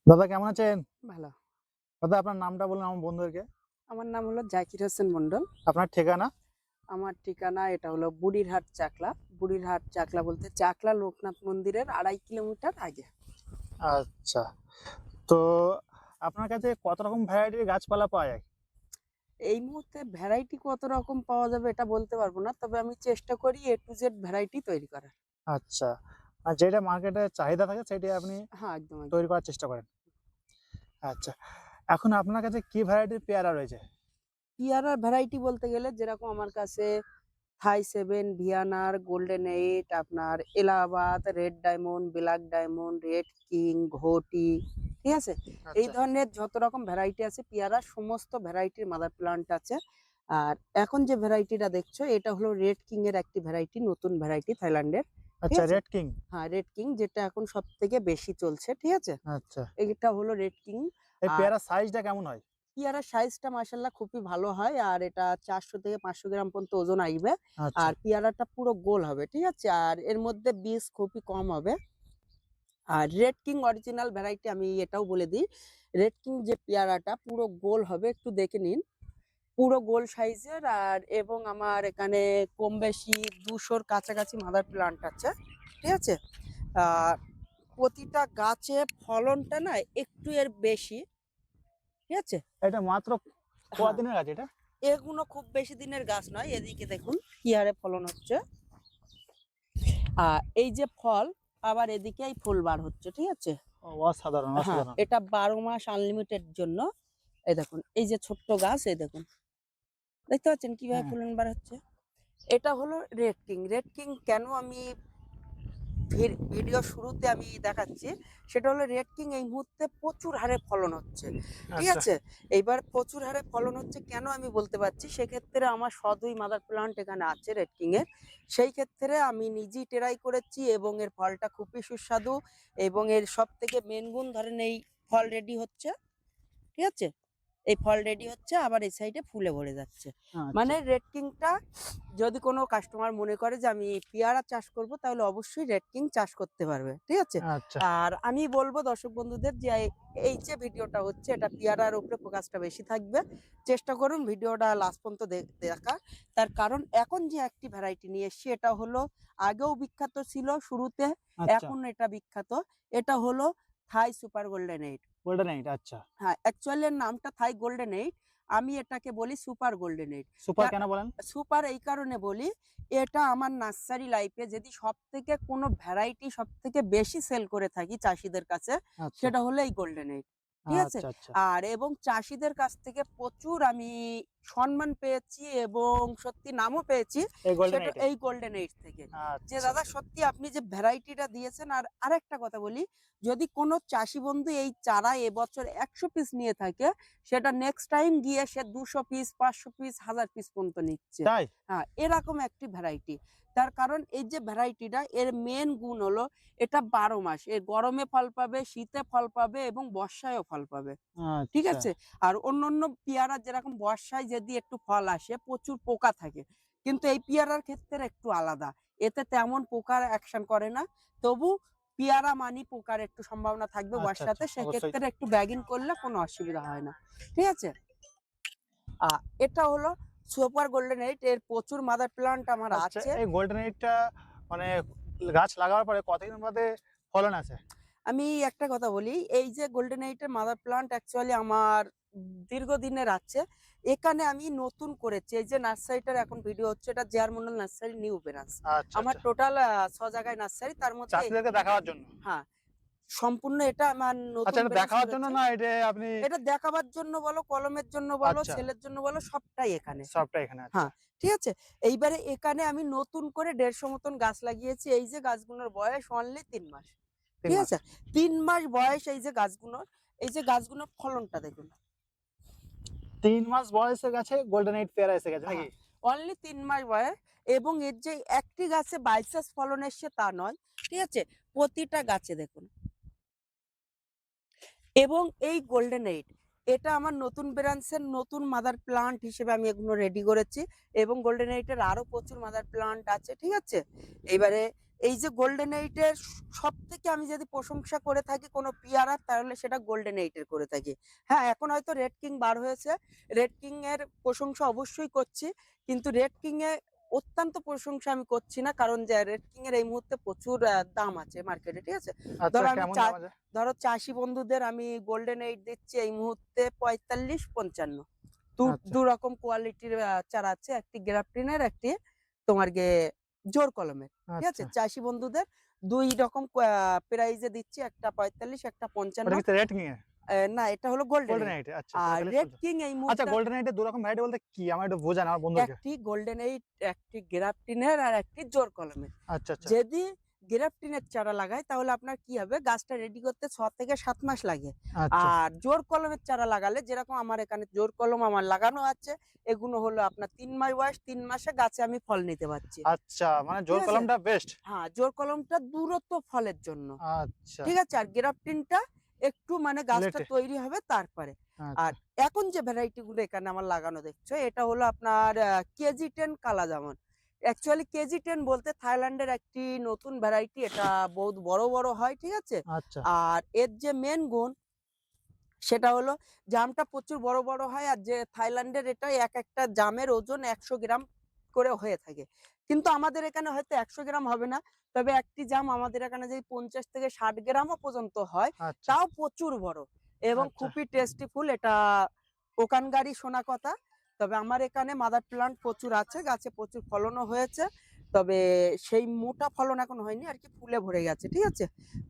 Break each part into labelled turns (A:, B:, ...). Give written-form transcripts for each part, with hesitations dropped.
A: দাদা কেমন আছেন?
B: ভালো।
A: দাদা আপনার নামটা বলুন আমার বন্ধুদেরকে।
B: আমার নাম হলো জাকির হোসেন মন্ডল।
A: আপনার ঠিকানা?
B: আমার ঠিকানা এটা হলো বুড়িরহাট চাকলা। বুড়িরহাট চাকলা বলতে চাকলা লোকনাথ মন্দিরের ২.৫ কিলোমিটার আগে।
A: আচ্ছা। তো আপনার কাছে কত রকম ভ্যারাইটির গাছপালা পাওয়া যায়?
B: এই মুহূর্তে ভ্যারাইটি কত রকম পাওয়া যাবে এটা বলতে পারবো না। তবে আমি চেষ্টা করি A to Z ভ্যারাইটি তৈরি করার।
A: আচ্ছা। আর যেটা মার্কেটে চাহিদা থাকে সেটাই আপনি
B: হ্যাঁ, একদম,
A: তৈরি
B: একদম।
A: করার চেষ্টা করেন। আচ্ছা। এখন আপনার কাছে কি ভ্যারাইটির পেয়ারা রয়েছে?
B: পেয়ারার ভ্যারাইটি বলতে গেলে যেরকম আমার কাছে থাই 7, ভিয়ানার, গোল্ডেন 8, আপনার Allahabad, red diamond, black diamond, red king, ঘটি, ঠিক আছে? এই
A: আচ্ছা,
B: ধরনের যত রকম ভ্যারাইটি আছে পেয়ারার সমস্ত ভ্যারাইটির মাদার প্লান্ট আছে। আর এখন যে ভ্যারাইটিটা দেখছো এটা হলো রেড কিং এর একটি ভ্যারাইটি, নতুন ভ্যারাইটি থাইল্যান্ডের। ঠিক
A: আচ্ছা
B: আছে?
A: Red king.
B: হ্যাঁ, রেড কিং যেটা এখন সবথেকে বেশি চলছে, ঠিক আছে?
A: আচ্ছা।
B: এইটা হলো রেড কিং।
A: এই
B: আর
A: পেয়ারার সাইজটা কেমন হয়?
B: পেয়ারার সাইজটা মাশাআল্লাহ খুবই ভালো হয়। আর এটা ৪০০ থেকে ৫০০ গ্রাম পর্যন্ত ওজন আইবে।
A: আচ্ছা,
B: আর পেয়ারাটা পুরো গোল হবে। ঠিক আছে? আর এর মধ্যে বীজ খুবই কম হবে। আর রেড কিং অরিজিনাল ভ্যারাইটি আমি এটাও বলে দিই। রেড কিং যে পেয়ারাটা পুরো গোল হবে, একটু দেখে নিন। পুরো গোল সাইজের আর এবং আমার এখানে কম বেশি ২০০ র কাছাকাছি মাদার প্লান্ট আছে। ঠিক আছে? আর প্রতিটা গাছে ফলনটা না একটু এর বেশি। ঠিক আছে?
A: এটা মাত্র
B: হ্যাঁ।
A: কদিনের গাছ এটা?
B: এগুলো খুব বেশি দিনের গাছ নয়। এদিকে দেখুন কি হারে ফলন হচ্ছে। এই যে ফল আবার এদিকে এই ফুল বার হচ্ছে। ঠিক আছে?
A: ও অসাধারণ,
B: হ্যাঁ,
A: অসাধারণ।
B: এটা ১২ মাস আনলিমিটেড জন্য। এই দেখুন, এই যে ছোট্ট গাছ এই দেখুন। দেখতে পাচ্ছেন কিভাবে
A: হ্যাঁ,
B: ফলন বার হচ্ছে? এটা হলো রেড কিং। রেড কিং কেন আমি ভিডিও শুরুতে আমি দেখাচ্ছি, সেটা হলো রেড কিং এই মুহূর্তে প্রচুর হারে ফলন হচ্ছে। ঠিক
A: আচ্ছা,
B: আছে? এইবার প্রচুর হারে ফলন হচ্ছে কেন আমি বলতে পারছি, সেক্ষেত্রে আমার ১০২ মাদার প্লান্ট এখানে আছে রেড কিং এর। সেই ক্ষেত্রে আমি নিজেই ট্রাই করেছি এবং এর ফলটা খুবই সুস্বাদু এবং এর সবথেকে মেইন গুণ ধরেন এই ফল রেডি হচ্ছে। ঠিক আছে? এই ফল রেডি হচ্ছে আবার এই সাইডে ফুলে ভরে যাচ্ছে।
A: আচ্ছা,
B: মানে রেড কিংটা যদি কোনো কাস্টমার মনে করে যে আমি পেয়ারা চাষ করব তাহলে অবশ্যই রেড কিং চাষ করতে পারবে। ঠিক আছে?
A: আচ্ছা,
B: আর আমি বলব দর্শক বন্ধুদের যে এই যে ভিডিওটা হচ্ছে এটা পেয়ারার উপরে ফোকাসটা বেশি থাকবে। চেষ্টা করুন ভিডিওটা লাস্ট পর্যন্ত দেখার। তার কারণ এখন যে একটি ভ্যারাইটি নিয়ে এসেছি এটা হলো আগেও বিখ্যাত ছিল শুরুতে,
A: আচ্ছা।
B: এখন এটা বিখ্যাত। এটা হলো থাই সুপার গোল্ডেন 8।
A: গোল্ডেন এইট আচ্ছা।
B: হ্যাঁ, অ্যাকচুয়ালি এর নামটা থাই গোল্ডেন 8। আমি এটাকে বলি সুপার গোল্ডেন 8।
A: সুপার কেন বলেন?
B: সুপার এই কারণে বলি, এটা আমার নার্সারি লাইফে যদি সবথেকে কোনো ভ্যারাইটি সবথেকে বেশি সেল করে থাকি চাষীদের কাছে,
A: আচ্ছা,
B: সেটা হলো এই গোল্ডেন 8। ঠিক আছে?
A: আচ্ছা, আচ্ছা।
B: আর এবং চাষীদের কাছ থেকে প্রচুর আমি সম্মান পেয়েছি এবং সত্যি নামও পেয়েছি,
A: এই গোল্ডেন
B: সেটা
A: এইট এ?
B: এই গোল্ডেন 8 থেকে। যে
A: আচ্ছা,
B: দাদা সত্যি আপনি যে ভ্যারাইটিটা দিয়েছেন। আর আরেকটা কথা বলি, যদি কোনো চাষী বন্ধু এই চারা এবছর ১০০ পিস নিয়ে থাকে, সেটা নেক্সট টাইম গিয়ে সে ২০০ পিস, ৫০০ পিস, ১০০০ পিস পর্যন্ত নিচ্ছে।
A: তাই?
B: হ্যাঁ, এরকম একটি ভ্যারাইটি। তার কারণ এই যে ভ্যারাইটিটা এর মেইন গুণ হলো এটা ১২ মাস। এ গরমে ফল পাবে, শীতে ফল পাবে এবং বর্ষায়ও ফল পাবে। ঠিক
A: আচ্ছা,
B: আছে? আর অন্যান্য পেয়ারা যেরকম বর্ষায় যদি একটু ফল আসে প্রচুর পোকা থাকে। কিন্তু এই পেয়ারার ক্ষেত্রে একটু আলাদা। এতে তেমন পোকার অ্যাকশন করে না। তবু পেয়ারা মানি পোকার একটু সম্ভাবনা থাকবে
A: আচ্ছা, আচ্ছা।
B: বর্ষাতে।
A: অবশ্যই।
B: সেক্ষেত্রে একটু ব্যাগিং করলে কোনো অসুবিধা হয় না। ঠিক আছে? আ এটা হলো সুপার গোল্ডেন 8 এর প্রচুর মাদার প্লান্ট আমার
A: আচ্ছা,
B: আছে।
A: এই গোল্ডেন এইটটা মানে গাছ লাগানোর পরে কতদিন বাদে ফলন আসে?
B: আমি একটা কথা বলি, এই যে গোল্ডেন 8 এর মাদার প্লান্ট অ্যাকচুয়ালি আমার দীর্ঘদিনের আছে। এখানে আমি নতুন করেছি। এই যে নার্সারিটার এখন ভিডিও হচ্ছে এটা জে.আর মন্ডল নার্সারি নিউ ব্রাঞ্চ।
A: আচ্ছা,
B: আমার
A: আচ্ছা।
B: টোটাল ৬ জায়গায় নার্সারি তার মধ্যে
A: চাষীদেরকে দেখাবার জন্য?
B: হ্যাঁ, সম্পূর্ণ এটা আমার
A: আচ্ছা,
B: নতুন
A: এটা
B: ব্রাঞ্চ
A: দেখাবার জন্য
B: করেছে।
A: না এটা আপনি
B: এটা দেখাবার জন্য বলো, কলমের জন্য বলো,
A: আচ্ছা,
B: ছেলের জন্য বলো সবটাই এখানে।
A: সবটা এখানে আচ্ছা।
B: হ্যাঁ, ঠিক আছে? এইবারে এখানে আমি নতুন করে ১৫০ মতন গাছ লাগিয়েছি। এই যে গাছগুলোর বয়স অনলি ৩ মাস।
A: ৩
B: ঠিক
A: মাস।
B: আছে? ৩ মাস বয়স এই যে গাছগুলোর, এই যে গাছগুলোর ফলনটা দেখুন।
A: ৩ মাস বয়সের গাছে গোল্ডেন এইট পেয়ারা এসে গেছে
B: হ্যাঁ,
A: নাকি?
B: অনলি ৩ মাস বয়স এবং এর যে একটি গাছে বাই চান্স ফলন এসছে তা নয়। ঠিক আছে? প্রতিটা গাছে দেখুন। এবং এই গোল্ডেন এইট এটা আমার নতুন ব্রাঞ্চের নতুন মাদার প্লান্ট হিসেবে আমি এগুলো রেডি করেছি এবং গোল্ডেন এইটের আরো প্রচুর মাদার প্লান্ট আছে। ঠিক আছে? এইবারে এই যে গোল্ডেন এইটের সব থেকে আমি যদি প্রশংসা করে থাকি কোনো পিয়ারা, তাহলে সেটা গোল্ডেন এইটের করে থাকি। হ্যাঁ, এখন হয়তো রেড কিং বার হয়েছে, রেড কিং এর প্রশংসা অবশ্যই করছি, কিন্তু রেড কিং এ অত্যন্ত প্রশংসা আমি করছি না, কারণ যে রেড কিং এর এই মুহূর্তে প্রচুর দাম আছে মার্কেটে, ঠিক আছে?
A: আচ্ছা,
B: ধরো আমি
A: কেমন দাম আছে?
B: ধরো চাষি বন্ধুদের আমি গোল্ডেন এইট দিচ্ছি এই মুহূর্তে 45-55। দু
A: আচ্ছা,
B: দু রকম কোয়ালিটির চারা আছে, একটি গ্রাফটিনের, একটি তোমার গিয়ে জোর কলমের, ঠিক আছে?
A: আচ্ছা।
B: চাষি বন্ধুদের ২ রকম প্রাইজে দিচ্ছি, একটা ৪৫, একটা ৫৫।
A: ওটা কি রেড কিং এর?
B: না, এটা হলো গোল্ডেন
A: গোল্ডেন
B: এইট।
A: এইট, আচ্ছা,
B: আর
A: ৪৫
B: রেড
A: ৫০।
B: কিং এই
A: আচ্ছা,
B: মুহূর্তে
A: গোল্ডেন এইটের ২ রকম ভ্যারাইটি বলতে কি? আমাকে একটু বোঝান আমার বন্ধুদেরকে।
B: একটি গোল্ডেন এইট, একটি গ্রাফটিনের আর একটি জোর কলমের।
A: আচ্ছা, আচ্ছা,
B: যদি গ্রাফটিনের চারা লাগাই তাহলে আপনার কি হবে, গাছটা রেডি করতে ৬ থেকে ৭ মাস লাগে।
A: আচ্ছা,
B: আর জোর কলমের চারা লাগালে, যেরকম আমার এখানে জোর কলম আমার লাগানো আছে, এগুলো হলো আপনার ৩ মাস বয়স, ৩ মাসে গাছে আমি ফল নিতে পারছি।
A: আচ্ছা, মানে
B: ঠিক
A: জোর
B: আছে?
A: কলমটা বেস্ট।
B: হ্যাঁ, জোর কলমটা দূরত্ব ফলের জন্য।
A: আচ্ছা,
B: ঠিক আছে? আর গ্রাফটিনটা একটু মানে গাছটা
A: লেটে।
B: তৈরি হবে তারপরে। আর
A: আচ্ছা,
B: এখন যে ভ্যারাইটি গুলো এখানে আমার লাগানো দেখছো, এটা হলো আপনার KG10 কালাজামন। অ্যাকচুয়ালি KG10 বলতে থাইল্যান্ডের একটি নতুন ভ্যারাইটি। এটা বহুত বড়, বড় হয়, ঠিক আছে?
A: আচ্ছা,
B: আর এর যে মেইন গুণ সেটা হলো জামটা প্রচুর বড়, বড় হয়, আর যে থাইল্যান্ডের এটা একটা জামের ওজন ১০০ গ্রাম করে হয়ে থাকে। কিন্তু আমাদের এখানে হয়তো ১০০ গ্রাম হবে না। তবে একটি জাম আমাদের এখানে যদি ৫০ থেকে ৬০ গ্রামও পর্যন্ত হয়,
A: আচ্ছা,
B: তাও প্রচুর বড় এবং
A: আচ্ছা,
B: খুবই টেস্টিফুল। এটা ওখানকারই শোনা কথা। তবে আমার এখানে মাদার প্লান্ট প্রচুর আছে, গাছে প্রচুর ফলনও হয়েছে। তবে সেই মোটা ফলন এখন হয়নি আরকি, ফুলে ভরে গেছে, ঠিক আছে?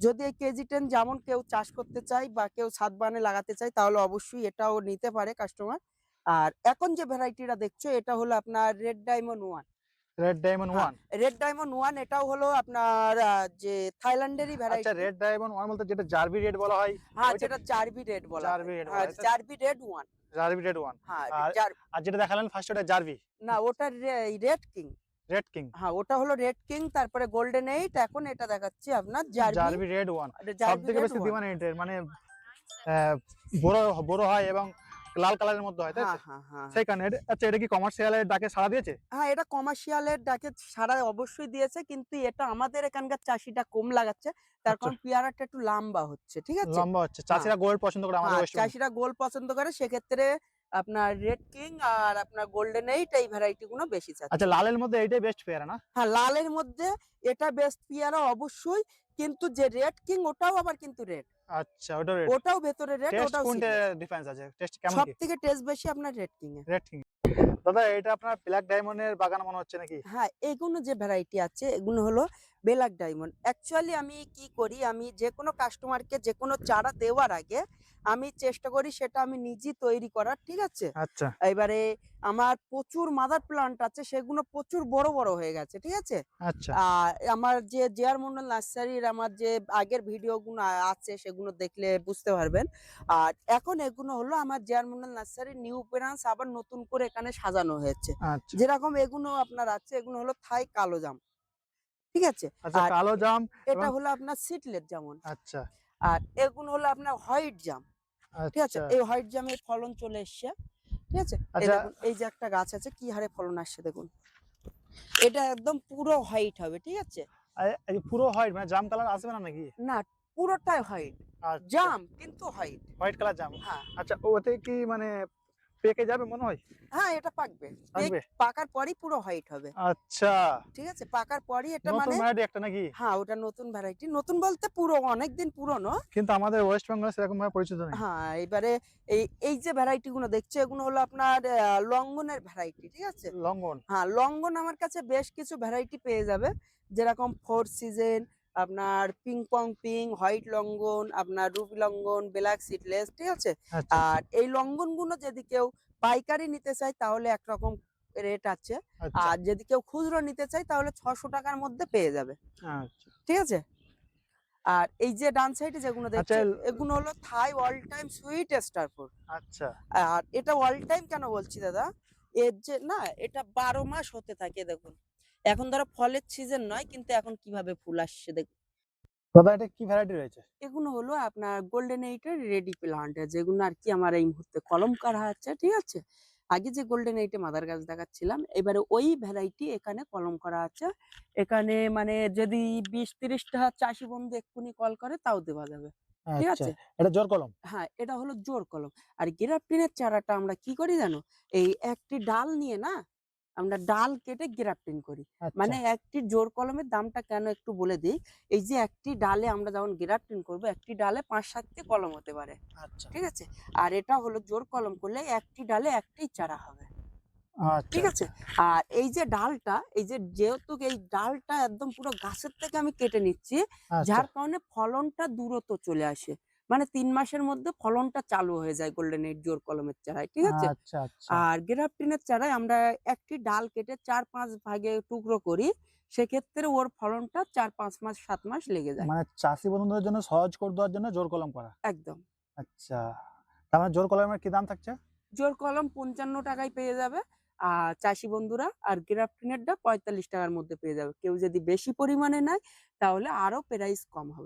B: যদি এই KG10 যেমন কেউ চাষ করতে চায় বা কেউ ছাদ বাগানে লাগাতে চায়, তাহলে অবশ্যই এটাও নিতে পারে কাস্টমার। আর এখন যে ভ্যারাইটিটা দেখছো, এটা হলো আপনার রেড ডায়মন্ড 1।
A: রেড ডায়মন্ড
B: হ্যাঁ,
A: 1।
B: রেড ডায়মন্ড 1 এটাও হলো আপনার যে থাইল্যান্ডেরই
A: আচ্ছা,
B: ভ্যারাইটি।
A: রেড ডায়মন্ড 1 বলতে যেটা জারবি রেড বলা হয়
B: হ্যাঁ,
A: ওইটা?
B: যেটা জারবি রেড বলা হয়।
A: জারবি রেড বলা
B: হ্যাঁ,
A: হয়, তাই তো?
B: জারবি রেড 1।
A: জারবি রেড 1।
B: হ্যাঁ,
A: আর
B: জার
A: আর যেটা দেখালেন ফার্স্ট ওটা জারবি।
B: না, ওটা রেড কিং।
A: Red king.
B: হ্যাঁ, ওটা হলো রেড কিং, তারপরে গোল্ডেন 8, এখন এটা দেখাচ্ছি আপনার জারবি,
A: জারবি রেড 1
B: জারবি
A: সবথেকে
B: রেড
A: বেশি
B: 1।
A: ডিমান্ড এটার, মানে বড় বড় হয় এবং লাল কালারের মধ্যে হয়, তাই
B: হ্যাঁ,
A: তো?
B: হ্যাঁ, হ্যাঁ।
A: সেই কারণে আচ্ছা, এটা কি কমার্শিয়ালের ডাকে সাড়া দিয়েছে?
B: হ্যাঁ, এটা কমার্শিয়ালের ডাকে সাড়া অবশ্যই দিয়েছে। কিন্তু এটা আমাদের এখানকার চাষীটা কম লাগাচ্ছে। তার
A: আচ্ছা,
B: কারণ পেয়ারাটা একটু লাম্বা হচ্ছে। ঠিক আছে?
A: লম্বা হচ্ছে,
B: হ্যাঁ,
A: চাষিরা গোল্ড পছন্দ করে আমাদের
B: হ্যাঁ,
A: ওয়েস্ট বেঙ্গল।
B: চাষীরা গোল পছন্দ করে। সেক্ষেত্রে আপনার রেড কিং আর আপনার গোল্ডেন এইট এই ভ্যারাইটি গুলো বেশি
A: আচ্ছা,
B: চাচ্ছে।
A: লালের মধ্যে এইটাই বেস্ট পেয়ারা না?
B: হ্যাঁ, লালের মধ্যে এটা বেস্ট পেয়ারা অবশ্যই। কিন্তু যে রেড কিং ওটাও আবার কিন্তু রেড।
A: আচ্ছা, ওটা রেড।
B: ওটাও ভেতরে রেড,
A: টেস্ট
B: ওটাও
A: কোনটা
B: সিডলেস।
A: ডিফারেন্স আছে? টেস্ট কেমন কি?
B: সবথেকে টেস্ট বেশি আপনার রেড কিং এ।
A: Red king. দাদা, এটা আপনার ব্ল্যাক ডায়মন্ডের বাগান মনে হচ্ছে নাকি?
B: হ্যাঁ, এগুলো যে ভ্যারাইটি আছে এগুলো হলো ব্ল্যাক ডায়মন্ড। অ্যাকচুয়ালি আমি কি করি, আমি যেকোনো কাস্টমারকে যেকোনো চারা দেওয়ার আগে আমি চেষ্টা করি সেটা আমি নিজেই তৈরি করার, ঠিক আছে?
A: আচ্ছা,
B: এবারে আমার প্রচুর মাদার প্লান্ট আছে, সেগুলো প্রচুর বড়, বড় হয়ে গেছে, ঠিক আছে?
A: আচ্ছা,
B: আমার যে জে.আর মন্ডল নার্সারির আমার যে আগের ভিডিওগুলো আছে সেগুলো দেখলে বুঝতে পারবেন। আর এখন এগুলো হলো আমার জে.আর মন্ডল নার্সারির নিউ ব্রাঞ্চ, আবার নতুন করে এখানে সাজানো হয়েছে।
A: আচ্ছা,
B: যেরকম এগুলো আপনার আছে, এগুলো হলো থাই কালো জাম। ঠিক আছে?
A: আচ্ছা,
B: আর
A: কালো জাম
B: এটা
A: এবং
B: হলো আপনার সিডলেস যেমন।
A: আচ্ছা,
B: আর এগুলো হলো আপনার হোয়াইট জাম। ঠিক আছে?
A: আচ্ছা,
B: এই হোয়াইট জামের ফলন চলে এসছে। ঠিক আছে? এই
A: আচ্ছা,
B: দেখুন, এই যে একটা গাছ আছে কি হারে ফলন আসছে দেখুন। এটা একদম পুরো হোয়াইট হবে। ঠিক আছে?
A: এই যে পুরো হোয়াইট মানে জাম কালার আসবে না নাকি?
B: না, পুরোটাই হোয়াইট।
A: আচ্ছা,
B: জাম কিন্তু হোয়াইট।
A: হোয়াইট কালার জাম।
B: হ্যাঁ।
A: আচ্ছা, ওতে কি মানে পেকে যাবে মনে হয়?
B: হ্যাঁ, এটা পাকবে।
A: পাকবে?
B: পাকার পরই পুরো হোয়াইট হবে।
A: আচ্ছা,
B: ঠিক আছে? পাকার পরই এটা
A: নতুন
B: মানে
A: ভ্যারাইটি একটা নাকি?
B: হ্যাঁ, ওটা নতুন ভ্যারাইটি। নতুন বলতে পুরো অনেকদিন পুরনো।
A: কিন্তু আমাদের ওয়েস্ট বেঙ্গলে সেরকম ভাবে পরিচিত নেই।
B: হ্যাঁ, এবারে এই যে ভ্যারাইটি গুলো দেখছো এগুলো হলো আপনার লঙ্ঘনের ভ্যারাইটি। ঠিক আছে?
A: লঙ্ঘন।
B: হ্যাঁ, লঙ্ঘন আমার কাছে বেশ কিছু ভ্যারাইটি পেয়ে যাবে। যেরকম ফোর সিজন, আপনার পিং পং পিং, হোয়াইট লঙ্ঘন, আপনার রুবি লঙ্ঘন, ব্ল্যাক সিডলেস, ঠিক আছে?
A: আচ্ছা,
B: আর এই লঙ্ঘনগুলো যদি কেউ পাইকারি নিতে চায় তাহলে একরকম রেট আছে।
A: আচ্ছা,
B: আর যদি কেউ খুচরো নিতে চায় তাহলে ৳৬০০ র মধ্যে পেয়ে যাবে।
A: আচ্ছা,
B: ঠিক আছে? আর এই যে ডান সাইডে যেগুলো
A: আচ্ছা,
B: দেখছো এগুলো হলো থাই all time sweet star fruit.
A: আচ্ছা,
B: আর এটা অল টাইম কেন বলছি দাদা? এর যে না, এটা ১২ মাস হতে থাকে দেখুন। এখন ধরো ফলের সিজন নয়, কিন্তু এখন কিভাবে ফুল আসছে দেখুন।
A: দাদা, এটা কি ভ্যারাইটি রয়েছে?
B: এগুলো হলো আপনার গোল্ডেন এইট এর রেডি প্লান্ট, যেগুলো আরকি আমার এই মুহূর্তে কলম করা আছে, ঠিক আছে? আগে যে গোল্ডেন এইটে মাদার গাছ দেখাচ্ছিলাম, এবারে ওই ভ্যারাইটি এখানে কলম করা আছে। এখানে মানে যদি 20-30টা চাষি বন্ধু এক্ষুনি কল করে তাও দেওয়া যাবে, ঠিক
A: আচ্ছা,
B: আছে?
A: এটা জোর কলম।
B: হ্যাঁ, এটা হলো জোড় কলম। আর গ্রাফটিনের চারাটা আমরা কি করি জানো? এই একটি ডাল নিয়ে না, আমরা ডাল কেটে গ্রাফটিং করি।
A: আচ্ছা,
B: মানে একটি জোড় কলমের দামটা কেন একটু বলে দিই। এই যে একটি ডালে আমরা যখন গ্রাফটিং করব, একটি ডালে 5-7টি কলম হতে পারে।
A: আচ্ছা,
B: ঠিক আছে? আর এটা হলো জোড় কলম করলে একটি ডালে একটাই চারা হবে।
A: আচ্ছা,
B: ঠিক
A: আচ্ছা,
B: আছে? আর এই যে ডালটা, এই যে যেহেতু এই ডালটা একদম পুরো গাছের থেকে আমি কেটে নিচ্ছি,
A: আচ্ছা,
B: যার কারণে ফলনটা দ্রুত চলে আসে। মানে ৩ মাসের মধ্যে ফলনটা চালু হয়ে যায় গোল্ডেন এইট জোড় কলমের চারায়। ঠিক আছে?
A: আচ্ছা, আচ্ছা।
B: আর গ্রাফটিনের চারায় আমরা একটি ডাল কেটে ৪-৫ ভাগে টুকরো করি। সেক্ষেত্রে ওর ফলনটা ৪-৫ মাস ৭ মাস লেগে যায়।
A: মানে চাষী বন্ধুদের জন্য সহজ করে দেওয়ার জন্য জোর কলম করা।
B: একদম।
A: আচ্ছা। তার মানে জোর কলমের কি দাম থাকছে?
B: জোড় কলম ৫৫ টাকায় পেয়ে যাবে। আর চাষী বন্ধুরা আর গ্রাফটিনেরটা ৳৪৫ টাকার মধ্যে পেয়ে যাবে। কেউ যদি বেশি পরিমাণে নেয় তাহলে আরো প্রাইস কম হবে।